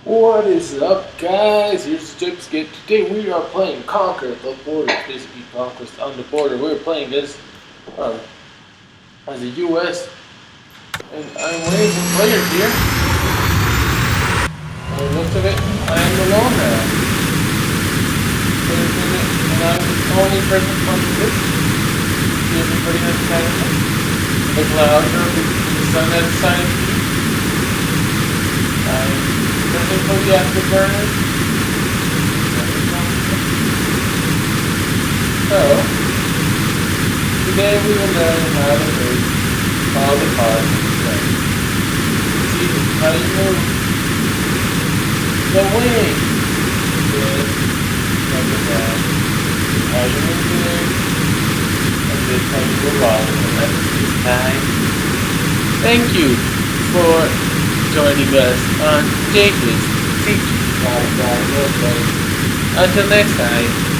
What is up, guys? Here's Jipskip. Today we are playing Conquer the Border. Basically, Conquest on the Border. We're playing um, as the U.S. and I'm winning some players here. And the looks of it, I am alone now. And I'm the only person on the list. See everybody has kind of the clouds are the sun has decided to be. I'm searching for the afterburners. So, today we will learn how to move all the cards in the play. See how you move the wing with number down. How you move the wing, and this how you move all of them at the same time. Thank you for joining us on Jacob's Teaching Roleplay. Until next time.